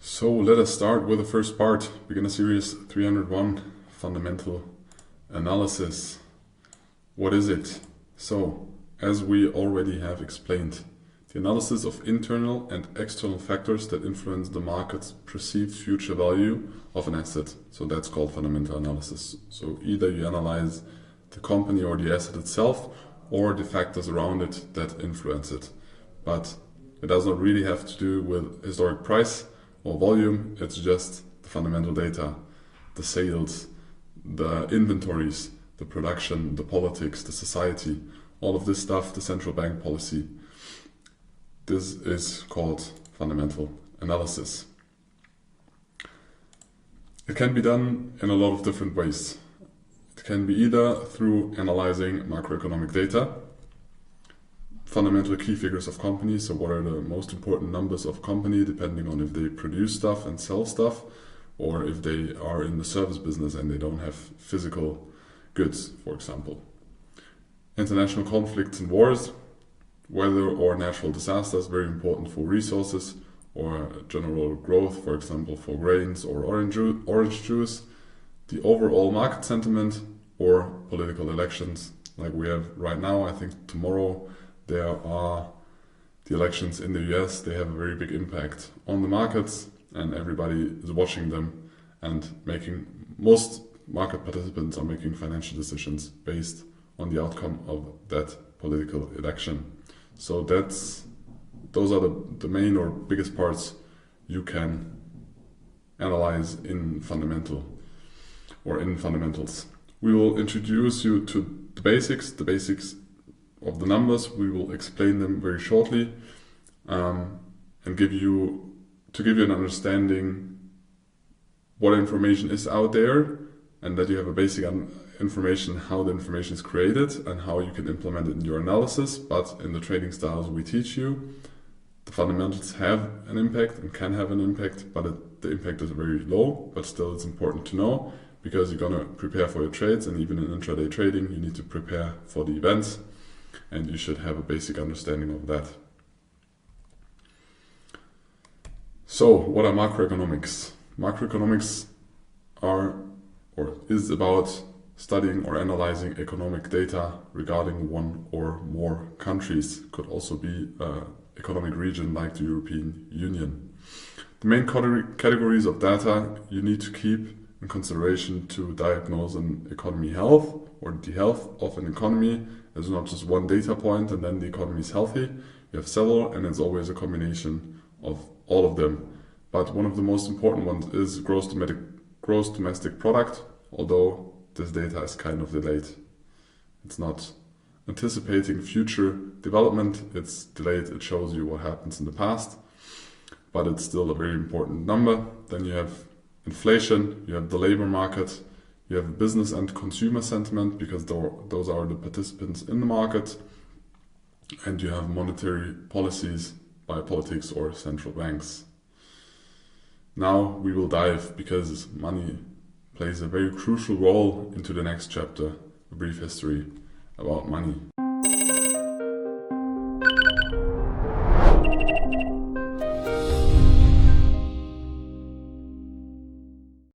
So let us start with the first part, beginner series 301, fundamental analysis. What is it? So, as we already have explained, the analysis of internal and external factors that influence the market's perceived future value of an asset. So that's called fundamental analysis. So either you analyze the company or the asset itself, or the factors around it that influence it. But it does not really have to do with historic price or volume. It's just the fundamental data, the sales, the inventories, the production, the politics, the society, all of this stuff, the central bank policy. This is called fundamental analysis. It can be done in a lot of different ways. It can be either through analyzing macroeconomic data, fundamental key figures of companies, so what are the most important numbers of company depending on if they produce stuff and sell stuff, or if they are in the service business and they don't have physical goods, for example. International conflicts and wars, weather or natural disasters, very important for resources, or general growth, for example, for grains or orange juice. The overall market sentiment or political elections, like we have right now. I think tomorrow there are the elections in the US. They have a very big impact on the markets, and everybody is watching them and most market participants are making financial decisions based on the outcome of that political election. So those are the main or biggest parts you can analyze in fundamental or in fundamentals. We will introduce you to the basics of the numbers. We will explain them very shortly and give you an understanding what information is out there, and that you have a basic information how the information is created and how you can implement it in your analysis. But in the trading styles we teach you, the fundamentals have an impact and can have an impact, but the impact is very low. But still, it's important to know, because you're going to prepare for your trades, and even in intraday trading you need to prepare for the events, and you should have a basic understanding of that. So what are macroeconomics? Macroeconomics is about studying or analyzing economic data regarding one or more countries. Could also be an economic region like the European Union. The main categories of data you need to keep in consideration to diagnose an economy health, or the health of an economy. There's not just one data point and then the economy is healthy. You have several, and it's always a combination of all of them. But one of the most important ones is gross domestic product, although this data is kind of delayed. It's not anticipating future development, it's delayed. It shows you what happens in the past, but it's still a very important number. Then you have inflation, you have the labor market, you have business and consumer sentiment, because those are the participants in the market, and you have monetary policies by politics or central banks. Now we will dive, because money plays a very crucial role, into the next chapter, a brief history about money.